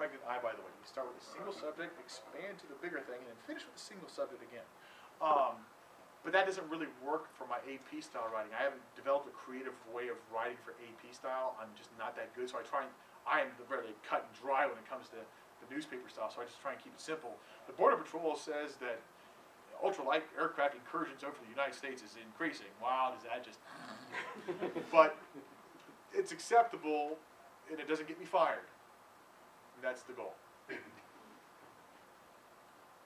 Magnet Eye, by the way. You start with a single subject, expand to the bigger thing, and then finish with a single subject again. But that doesn't really work for my AP style writing. I haven't developed a creative way of writing for AP style. I'm just not that good, so I am very cut and dry when it comes to the newspaper style, so I just try and keep it simple. The Border Patrol says that ultralight aircraft incursions over the United States is increasing. Wow, does that just... But it's acceptable, and it doesn't get me fired. And that's the goal.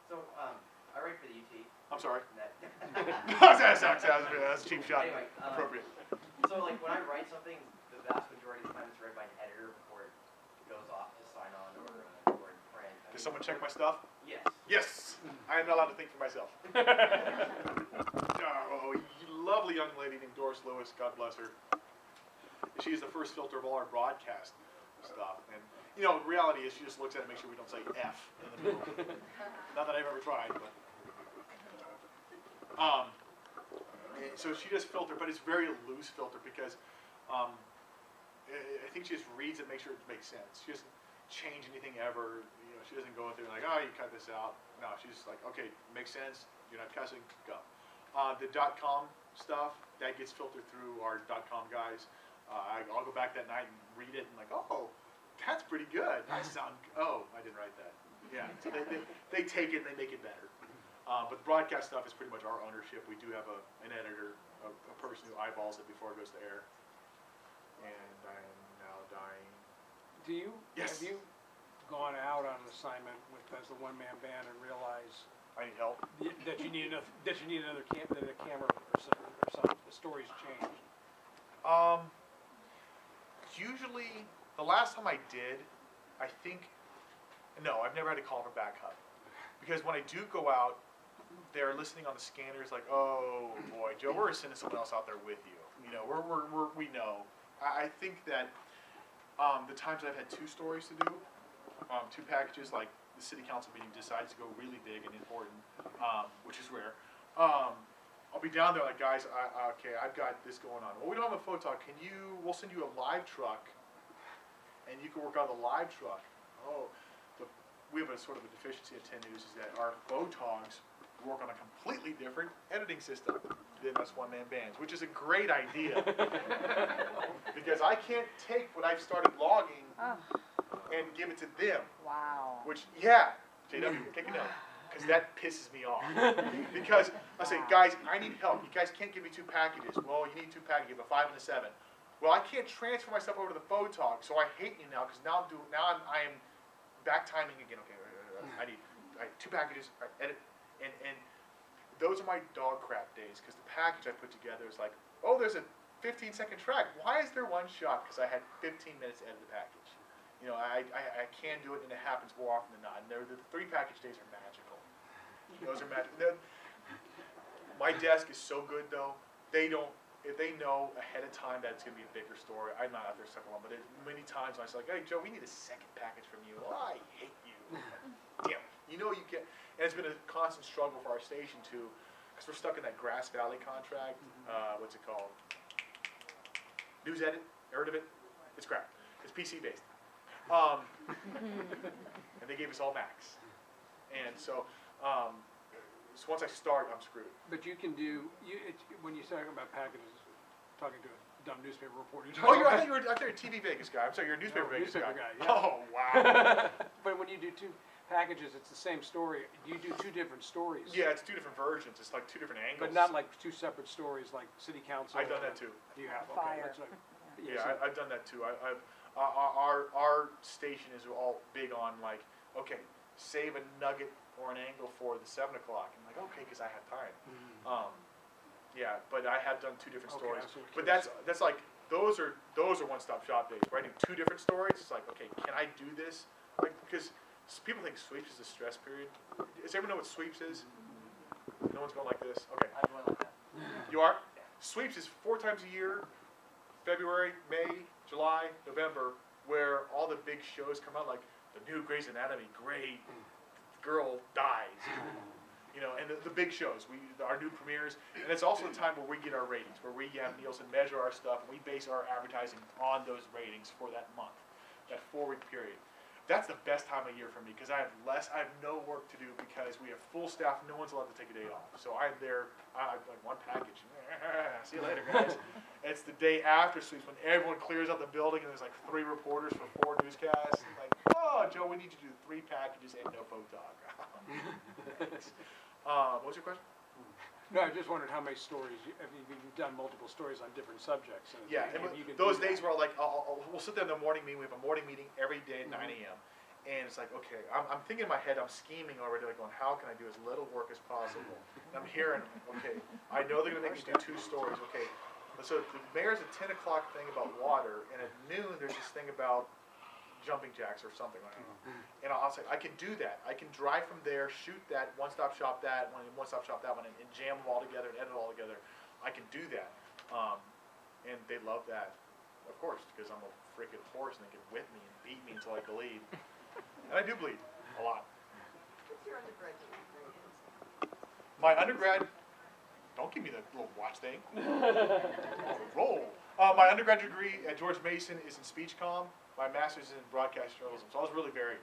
So, I write for the UT. I'm sorry. That's That's a cheap shot. Anyway, Appropriate. So, like, when I write something, the vast majority of the time it's read by an editor before it goes off to sign on or in print. Does someone check my stuff? Yes. Yes! I am not allowed to think for myself. Oh, lovely young lady named Doris Lewis, God bless her. She is the first filter of all our broadcast stuff. And, you know, reality is she just looks at it and makes sure we don't say F in the middle. Not that I've ever tried, but... so she does filter, but it's very loose filter because I think she just reads it, makes sure it makes sense. She doesn't change anything ever. You know, she doesn't go in there like, oh, you cut this out. No, she's just like, okay, makes sense. You're not cussing. Go. The .com stuff that gets filtered through our .com guys. I'll go back that night and read it and like, oh, that's pretty good. I didn't write that. Yeah, so they take it and they make it better. But the broadcast stuff is pretty much our ownership. We do have an editor, a person who eyeballs it before it goes to air. And I am now dying. Do you, Yes. have you gone out on an assignment with as the one-man band and realized I need help. that you need another camera or something? The story's changed. Usually, the last time I did, I think, no, I've never had to call for backup. Because when I do go out, they're listening on the scanners like, oh boy, Joe, we're sending someone else out there with you. You know, we know. I think that the times I've had two stories to do, two packages, like the city council meeting decides to go really big and important, which is rare. I'll be down there like, guys, okay, I've got this going on. Well, we don't have a photog. We'll send you a live truck, and you can work on the live truck. Oh, we have a sort of a deficiency at 10 News is that our photogs work on a completely different editing system than us one-man bands, which is a great idea. Because I can't take what I've started logging and give it to them. Wow. Which, yeah, JW, take a note. Because that pisses me off. Because I say, guys, I need help. You guys can't give me two packages. Well, you need two packages, a 5 and a 7. Well, I can't transfer myself over to the photog, so I hate you now because now I am back timing again. Okay, I need two packages. Edit, and those are my dog crap days because the package I put together is like, oh, there's a 15-second track. Why is there one shot? Because I had 15 minutes to edit the package. You know, I can do it, and it happens more often than not. And the 3 package days are magical. Those are magical. My desk is so good though. If they know ahead of time that it's going to be a bigger story, I'm not out there second one. But many times I was like, hey Joe, we need a second package from you. Oh, I hate you. Damn. You know you get, and it's been a constant struggle for our station too, because we're stuck in that Grass Valley contract. What's it called? News Edit. Heard of it? It's crap. It's PC based. And they gave us all Macs. And so once I start, I'm screwed. But you can do when you're talking about packages, talking to a dumb newspaper reporter. Oh, I thought you were a TV Vegas guy. I'm sorry, you're a newspaper Vegas guy. Yeah. Oh, wow. But when you do 2 packages, it's the same story. You do 2 different stories. Yeah, it's 2 different versions. It's like 2 different angles. But not like 2 separate stories, like city council. I've done that too. You have. Fire. Okay, Yeah, I've done that too. Our station is all big on like, okay, save a nugget or an angle for the 7 o'clock. I'm like, okay, because I have time. Yeah, but I have done 2 different stories. But that's like those are one-stop shop days. Writing 2 different stories. It's like, okay, can I do this? Like because people think sweeps is a stress period. Does everyone know what sweeps is? No one's going like this. Okay. I'm going like that. You are? Yeah. Sweeps is 4 times a year. February, May, July, November, where all the big shows come out, like the new Grey's Anatomy, great girl dies, you know, and the big shows, our new premieres, and it's also the time where we get our ratings, where we have Nielsen measure our stuff, and we base our advertising on those ratings for that month, that 4-week period. That's the best time of year for me because I have no work to do because we have full staff. No one's allowed to take a day off. So I'm there. I have like one package. See you later, guys. It's the day after sweeps when everyone clears out the building and there's like 3 reporters for 4 newscasts. Like, oh, Joe, we need you to do 3 packages and no photog. What's your question? No, I just wondered how many stories, have you done multiple stories on different subjects? And Yeah, if and you can those do that. days where like we'll sit there in the morning meeting. We have a morning meeting every day at 9 a.m. And it's like, okay, I'm thinking in my head, I'm scheming already, like going, how can I do as little work as possible? And I'm hearing, okay, I know they're gonna make me do 2 stories, okay. So the mayor's a 10 o'clock thing about water, and at noon there's this thing about jumping jacks or something, I don't know. And I'll say, I can do that. I can drive from there, shoot that, one-stop shop that one, and one-stop shop that one, and jam them all together and edit it all together. I can do that. And they love that, of course, because I'm a freaking horse and they can whip me and beat me until I bleed. And I do bleed, a lot. What's your undergraduate degree in? My undergrad, don't give me the little watch thing. Roll. My undergraduate degree at George Mason is in speech comm. My master's is in broadcast journalism. So I was really varied.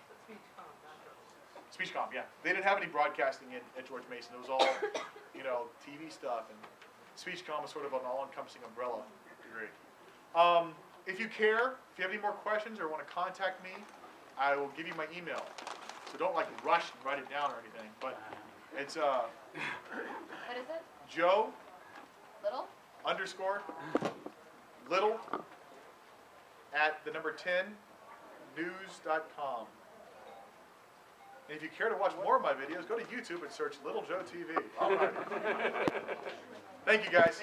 But speech comm, not journalism. Speech comm, yeah. They didn't have any broadcasting at George Mason. It was all, TV stuff. And speech comm was sort of an all-encompassing umbrella degree. If you care, if you have any more questions or want to contact me, I will give you my email. So don't rush and write it down or anything. But it's What is it? Joe Little? _Little at the number 10 news.com. And if you care to watch more of my videos, go to YouTube and search Little Joe TV. All right. Thank you, guys.